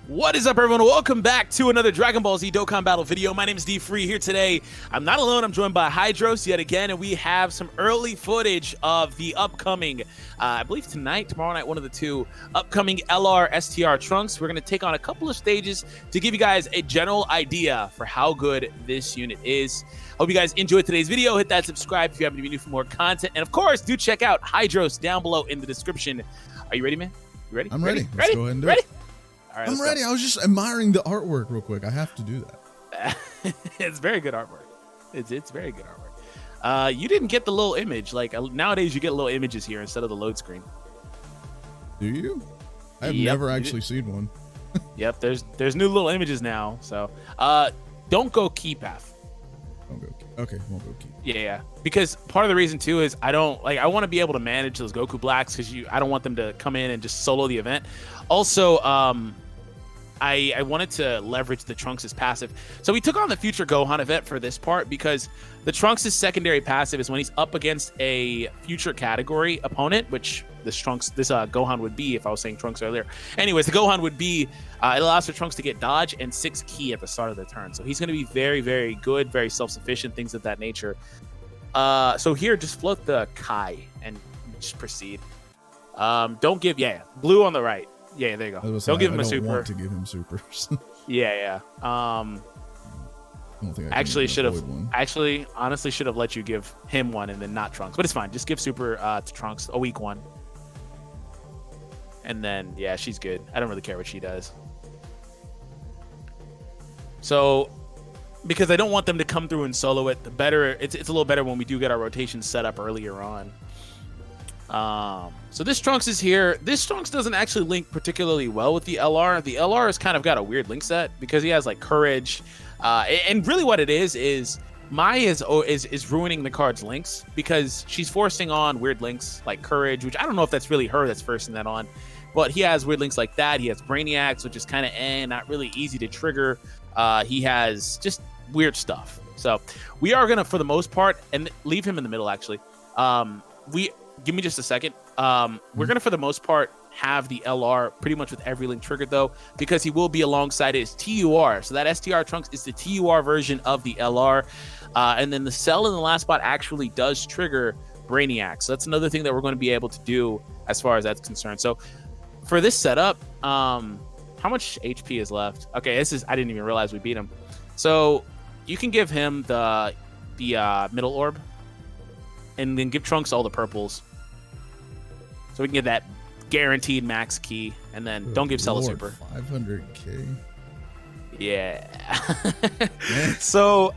What is up, everyone? Welcome back to another Dragon Ball Z Dokkan Battle video. My name is D-Free here today. I'm not alone. I'm joined by Hydros yet again, and we have some early footage of the upcoming, I believe tonight, tomorrow night, one of the two, upcoming LR STR Trunks. We're going to take on a couple of stages to give you guys a general idea for how good this unit is. Hope you guys enjoyed today's video. Hit that subscribe if you happen to be new for more content. And of course, do check out Hydros down below in the description. Are you ready, man? You ready? I'm ready. Let's go ahead and do it. All right, I'm ready. I was just admiring the artwork real quick. I have to do that. It's very good artwork. It's very good artwork. You didn't get the little image. Like nowadays, you get little images here instead of the load screen. Do you? I've never actually seen one. Yep. There's new little images now. So don't go key path. Don't go. Okay, won't go key. Yeah. Because part of the reason too is I want to be able to manage those Goku Blacks because I don't want them to come in and just solo the event. Also, I wanted to leverage the Trunks' passive. So we took on the Future Gohan event for this part because the Trunks' secondary passive is when he's up against a future category opponent, which this Gohan would be if I was saying Trunks earlier. Anyways, the Gohan would be, it allows for Trunks to get dodge and 6 ki at the start of the turn. So he's going to be very, very good, very self-sufficient, things of that nature. So here, just float the Kai and just proceed. Don't give, blue on the right. Yeah, there you go. Don't give him a super. I don't want to give him supers. Yeah. I don't think I honestly should have let you give him one and then not Trunks, but it's fine. Just give super to Trunks, a weak one, and then yeah, she's good. I don't really care what she does. So, because I don't want them to come through and solo it, it's a little better when we do get our rotation set up earlier on. So this Trunks is here. This Trunks doesn't actually link particularly well with the LR. The LR has kind of got a weird link set because he has like courage, and really what it is Mai is ruining the card's links because she's forcing on weird links like courage, which I don't know if that's really her that's forcing that on, but he has weird links like that. He has Brainiacs, which is kind of not really easy to trigger. He has just weird stuff. So we are gonna, for the most part, and leave him in the middle actually. Give me just a second. We're going to, for the most part, have the LR pretty much with every link triggered, though, because he will be alongside his TUR. So that STR Trunks is the TUR version of the LR. And then the Cell in the last spot actually does trigger Brainiac. So that's another thing that we're going to be able to do as far as that's concerned. So for this setup, how much HP is left? Okay, I didn't even realize we beat him. So you can give him the middle orb and then give Trunks all the purples. So we can get that guaranteed max key, and then don't give Cell a super. 500k. Yeah. So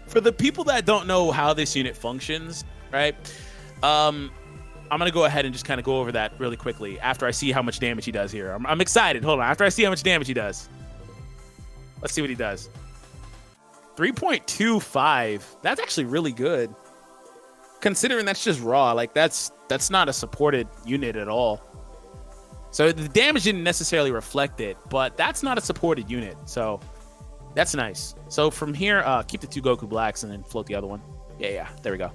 for the people that don't know how this unit functions, right? I'm gonna go ahead and just kind of go over that really quickly after I see how much damage he does here. I'm excited. Hold on. After I see how much damage he does, let's see what he does. 3.25. That's actually really good. Considering that's just raw, like that's not a supported unit at all. So the damage didn't necessarily reflect it, but that's not a supported unit, so that's nice. So from here, keep the 2 Goku Blacks and then float the other one. Yeah, there we go.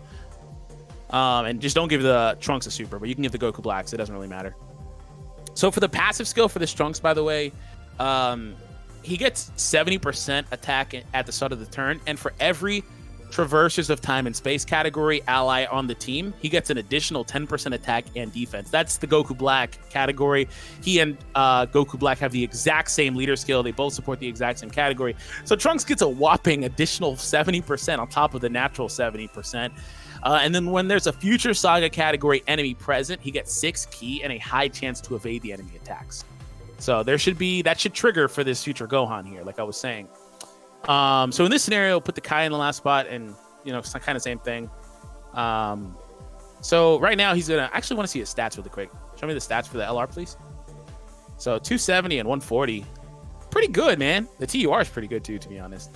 And just don't give the Trunks a super, but you can give the Goku Blacks. It doesn't really matter. So for the passive skill for this Trunks, by the way, he gets 70% attack at the start of the turn, and for every Traversers of Time and Space category ally on the team, he gets an additional 10% attack and defense. That's the Goku Black category. He and Goku Black have the exact same leader skill. They both support the exact same category. So Trunks gets a whopping additional 70% on top of the natural 70%. And then when there's a Future Saga category enemy present, he gets 6 ki and a high chance to evade the enemy attacks. So that should trigger for this Future Gohan here, like I was saying. So in this scenario, put the Kai in the last spot, and it's kind of same thing. So right now he's gonna actually want to see his stats really quick. Show me the stats for the LR, please. So 270 and 140, pretty good, man. The TUR is pretty good too, to be honest.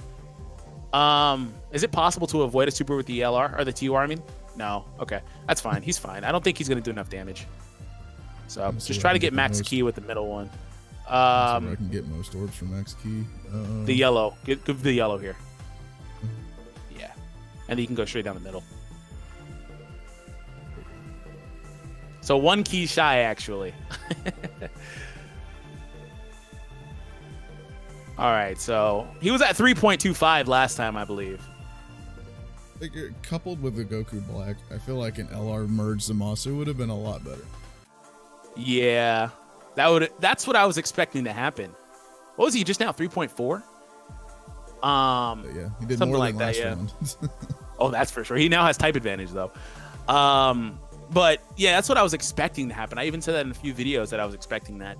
Is it possible to avoid a super with the LR or the TUR? I mean, no. Okay, that's fine. He's fine. I don't think he's gonna do enough damage. So just try to get max key with the middle one. I can get most orbs from max key. The yellow. Give the yellow here. Yeah. And then you can go straight down the middle. So 1 key shy, actually. All right, so he was at 3.25 last time, I believe. Like, coupled with the Goku Black, I feel like an LR merge Zamasu would have been a lot better. Yeah, that's what I was expecting to happen. What was he just now? 3.4? Yeah, he did something more like than that. last Yeah. round. Oh, that's for sure. He now has type advantage though. But yeah, that's what I was expecting to happen. I even said that in a few videos that I was expecting that.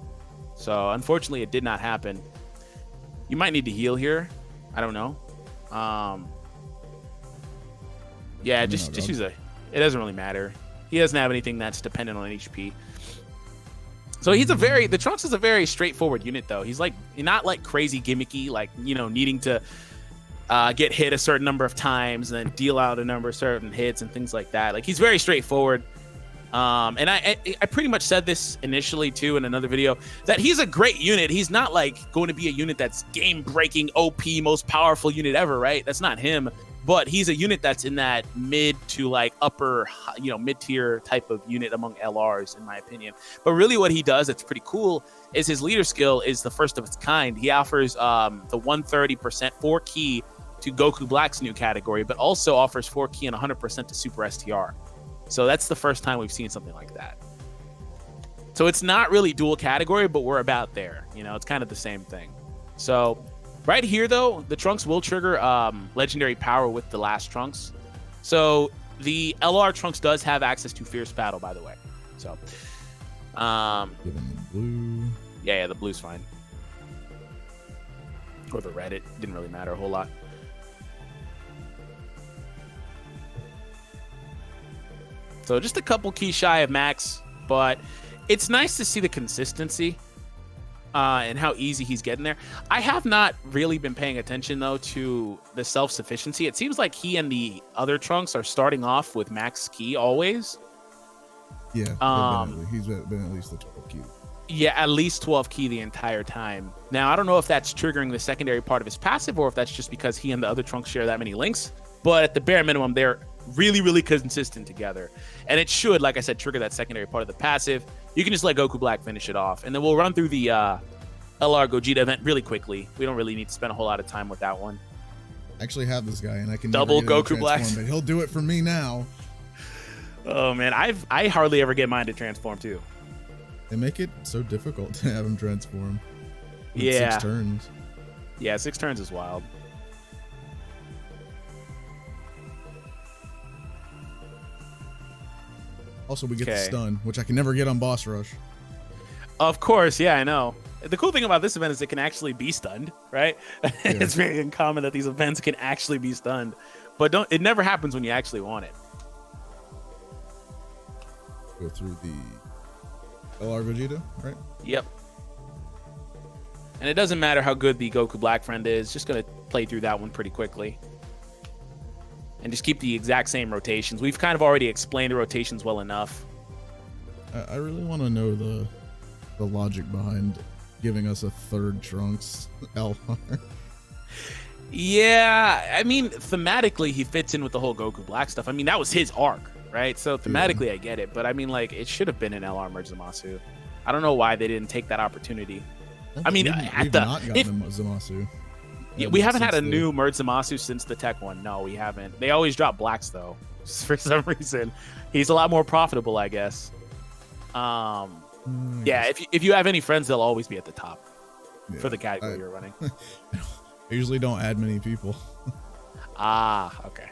So unfortunately, it did not happen. You might need to heal here. I don't know. Yeah, just use a. It doesn't really matter. He doesn't have anything that's dependent on HP. So he's the Trunks is a very straightforward unit though. He's like not like crazy gimmicky, like, you know, needing to get hit a certain number of times and then deal out a number of certain hits and things like that. Like, he's very straightforward. And I pretty much said this initially too in another video, that he's a great unit. He's not like going to be a unit that's game breaking, OP, most powerful unit ever, right? That's not him. But he's a unit that's in that mid to like upper, you know, mid tier type of unit among LRs, in my opinion. But really what he does that's pretty cool is his leader skill is the first of its kind. He offers the 130% 4 key to Goku Black's new category, but also offers 4 key and 100% to Super STR. So that's the first time we've seen something like that. So it's not really dual category, but we're about there. You know, it's kind of the same thing. So right here, though, the Trunks will trigger legendary power with the last Trunks. So the LR Trunks does have access to Fierce Battle, by the way. So, Give him the blue. Yeah, the blue's fine. Or the red, it didn't really matter a whole lot. So just a couple keys shy of max, but it's nice to see the consistency and how easy he's getting there. I have not really been paying attention, though, to the self-sufficiency. It seems like he and the other Trunks are starting off with max key always. Yeah, he's been at least the 12 key. Yeah, at least 12 key the entire time. Now, I don't know if that's triggering the secondary part of his passive or if that's just because he and the other Trunks share that many links, but at the bare minimum, they're really, really consistent together. And it should, like I said, trigger that secondary part of the passive. You can just let Goku Black finish it off. And then we'll run through the LR Gogeta event really quickly. We don't really need to spend a whole lot of time with that one. I actually have this guy, and I can double Goku Black. But he'll do it for me now. Oh, man. I hardly ever get mine to transform, too. They make it so difficult to have him transform. Yeah. 6 turns. Yeah, 6 turns is wild. Also, we get the stun, which I can never get on Boss Rush. Of course, yeah, I know. The cool thing about this event is it can actually be stunned, right? Yeah. It's very uncommon that these events can actually be stunned, but it never happens when you actually want it. Go through the LR Gogeta, right? Yep. And it doesn't matter how good the Goku Black friend is, just gonna play through that one pretty quickly. And just keep the exact same rotations. We've kind of already explained the rotations well enough. I really want to know the logic behind giving us a third Trunks LR. Yeah, I mean, thematically, he fits in with the whole Goku Black stuff. I mean, that was his arc, right? So thematically, I get it. But I mean, like, it should have been an LR merge Zamasu. I don't know why they didn't take that opportunity. I mean, we've not gotten Zamasu. Yeah, we haven't had a new merge Zamasu since the Tech one. No, we haven't. They always drop blacks, though, for some reason. He's a lot more profitable, I guess. Yeah, if you have any friends, they'll always be at the top for the category you're running. I usually don't add many people. Okay.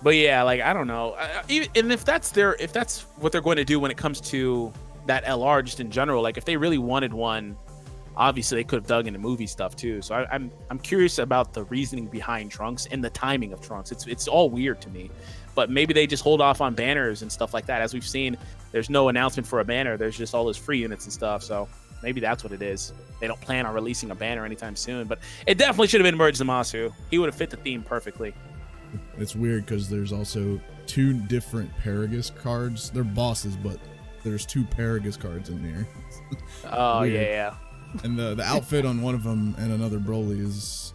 But yeah, like, I don't know. And if that's what they're going to do when it comes to that LR, just in general, like, if they really wanted one, obviously they could have dug into movie stuff too. So I'm curious about the reasoning behind Trunks and the timing of Trunks. It's all weird to me. But maybe they just hold off on banners and stuff like that. As we've seen, there's no announcement for a banner. There's just all those free units and stuff. So maybe that's what it is. They don't plan on releasing a banner anytime soon. But it definitely should have been Merge Zamasu. He would have fit the theme perfectly. It's weird because there's also 2 different Paragus cards. They're bosses, but there's 2 Paragus cards in here. Oh, yeah. And the outfit on one of them and another Broly is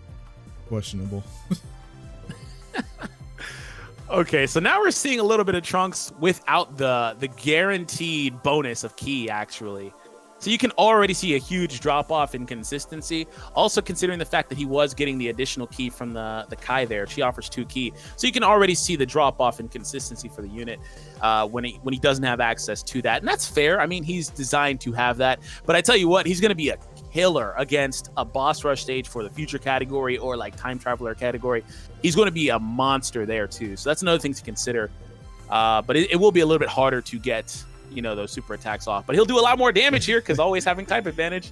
questionable. Okay, so now we're seeing a little bit of Trunks without the guaranteed bonus of Ki, actually. So you can already see a huge drop off in consistency. Also considering the fact that he was getting the additional ki from the Kai there. She offers 2 ki. So you can already see the drop off in consistency for the unit when he doesn't have access to that. And that's fair. I mean, he's designed to have that. But I tell you what, he's going to be a killer against a boss rush stage for the future category or like time traveler category. He's going to be a monster there too. So that's another thing to consider. But it will be a little bit harder to get, you know, those super attacks off, but he'll do a lot more damage here because always having type advantage.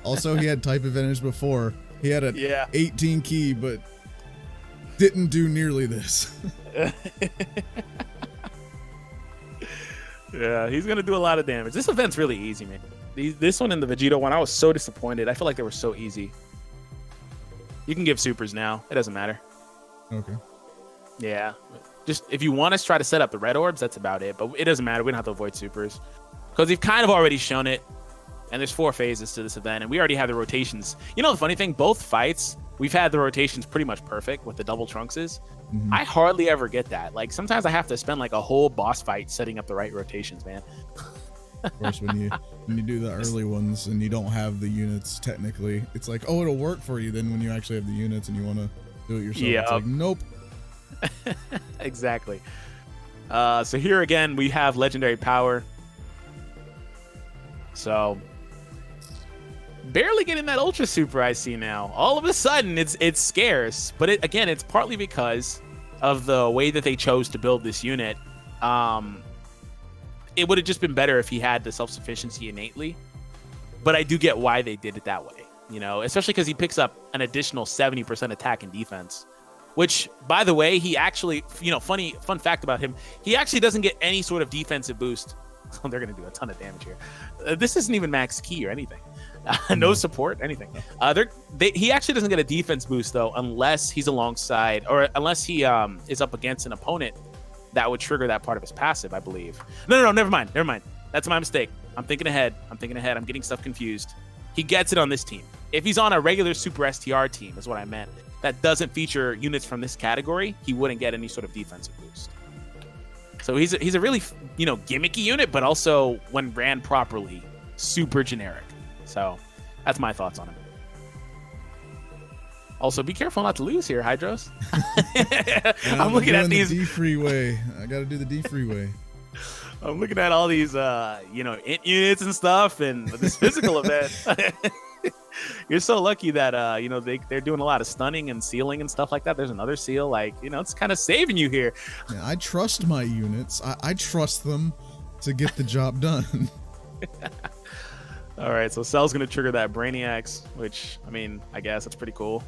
Also, he had type advantage before. He had an 18 ki, but didn't do nearly this. Yeah, he's gonna do a lot of damage. This event's really easy, man. This one and the Vegeta one, I was so disappointed. I feel like they were so easy. You can give supers now. It doesn't matter. Okay. Yeah. Just if you want to try to set up the red orbs, that's about it. But it doesn't matter. We don't have to avoid supers because we've kind of already shown it. And there's 4 phases to this event, and we already have the rotations. You know, the funny thing, both fights, we've had the rotations pretty much perfect with the double Trunkses. Mm-hmm. I hardly ever get that. Like sometimes I have to spend like a whole boss fight setting up the right rotations, man. Of course, when you do the early ones and you don't have the units technically, it's like, oh, it'll work for you. Then when you actually have the units and you want to do it yourself, it's like, nope. Exactly. So here again, we have legendary power. So barely getting that ultra super I see now. All of a sudden, it's scarce. But again, it's partly because of the way that they chose to build this unit. It would have just been better if he had the self-sufficiency innately. But I do get why they did it that way. You know, especially because he picks up an additional 70% attack and defense. Which, by the way, he actually, you know, fun fact about him, he actually doesn't get any sort of defensive boost. They're going to do a ton of damage here. This isn't even max key or anything. No support, anything. He actually doesn't get a defense boost, though, unless he's alongside or unless he is up against an opponent that would trigger that part of his passive, I believe. No, never mind. That's my mistake. I'm thinking ahead. I'm getting stuff confused. He gets it on this team. If he's on a regular Super STR team, is what I meant, that doesn't feature units from this category, he wouldn't get any sort of defensive boost. So he's a really, you know, gimmicky unit, but also when ran properly, super generic. So that's my thoughts on him. Also, be careful not to lose here, Hydros. I'm looking at these. The D freeway. I got to do the D freeway. I'm looking at all these, you know, int units and stuff, and this physical event. You're so lucky that, you know, they're doing a lot of stunning and sealing and stuff like that. There's another seal, like, you know, it's kind of saving you here. Yeah, I trust my units. I trust them to get the job done. All right, so Cell's going to trigger that Brainiacs, which, I mean, I guess that's pretty cool.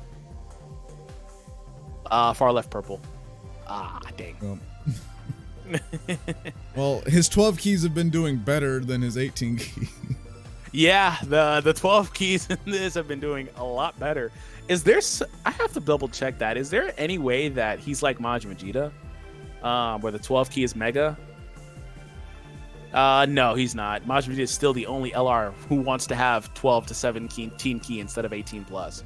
Far left purple. Dang. Well, his 12 keys have been doing better than his 18 key. Yeah, the 12 keys in this have been doing a lot better. Is there? I have to double check that. Is there any way that he's like Majin Vegeta, where the 12 key is Mega? No, he's not. Majin Vegeta is still the only LR who wants to have 12 to 17 key instead of 18 plus.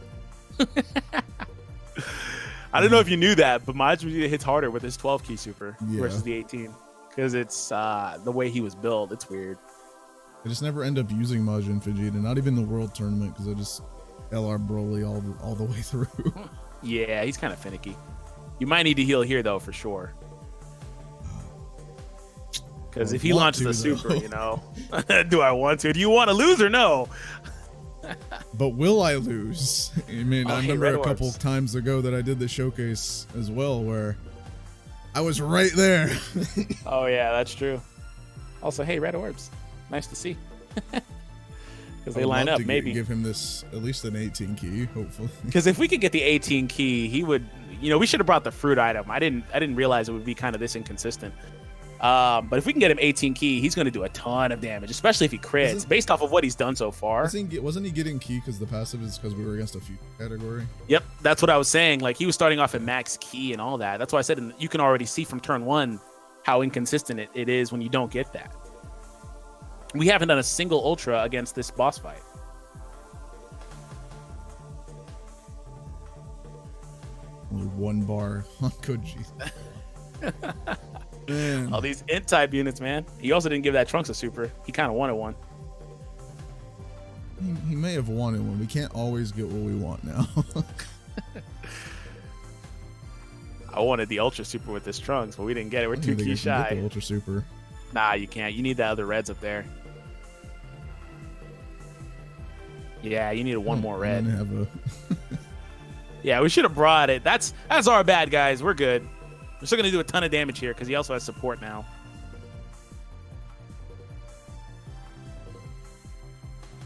I don't know if you knew that, but Majin Vegeta hits harder with his 12 key super versus the 18 because it's the way he was built. It's weird. I just never end up using Majin Vegeta, not even the World Tournament, because I just LR Broly all the way through. Yeah, he's kind of finicky. You might need to heal here, though, for sure. Because if he launches a super, you know, do I want to? Do you want to lose or no? But will I lose? I mean, I remember a couple times ago that I did the showcase as well, where I was right there. Oh, yeah, that's true. Also, hey, red orbs. Nice to see. Because they line up, maybe. Give him this, at least an 18 key, hopefully. Because if we could get the 18 key, he would, you know, we should have brought the fruit item. I didn't realize it would be kind of this inconsistent. But if we can get him 18 key, he's going to do a ton of damage, especially if he crits, based off of what he's done so far. Wasn't he getting key because the passive is because we were against a few category? Yep, that's what I was saying. Like, he was starting off at max key and all that. That's why I said you can already see from turn 1 how inconsistent it is when you don't get that. We haven't done a single ultra against this boss fight. Only 1 bar on Koji. All these int type units, man. He also didn't give that Trunks a super. He kind of wanted one. may have wanted one. We can't always get what we want now. I wanted the Ultra Super with this Trunks, but we didn't get it. We're 2 keys shy. Get the Ultra Super. Nah, you can't. You need the other reds up there. Yeah, you need one more red. Have a yeah, we should have brought it. That's our bad, guys. We're good. We're still gonna do a ton of damage here because he also has support now.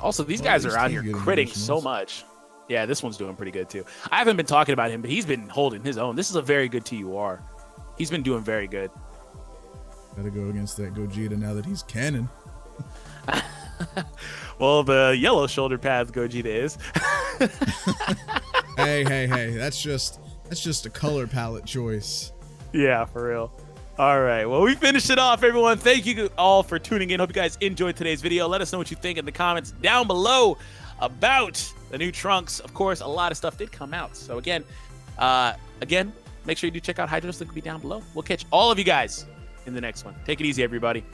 Also, these guys are out here critting so much. Yeah, this one's doing pretty good too. I haven't been talking about him, but he's been holding his own. This is a very good TUR. He's been doing very good. Gotta go against that Gogeta now that he's canon. Well, the yellow shoulder pad Gogeta is. hey, that's just a color palette choice. Yeah, for real. All right, well, we finished it off, everyone. Thank you all for tuning in. Hope you guys enjoyed today's video. Let us know what you think in the comments down below about the new Trunks. Of course, a lot of stuff did come out. So again, make sure you do check out Hydro's. Link will be down below. We'll catch all of you guys in the next one. Take it easy, everybody.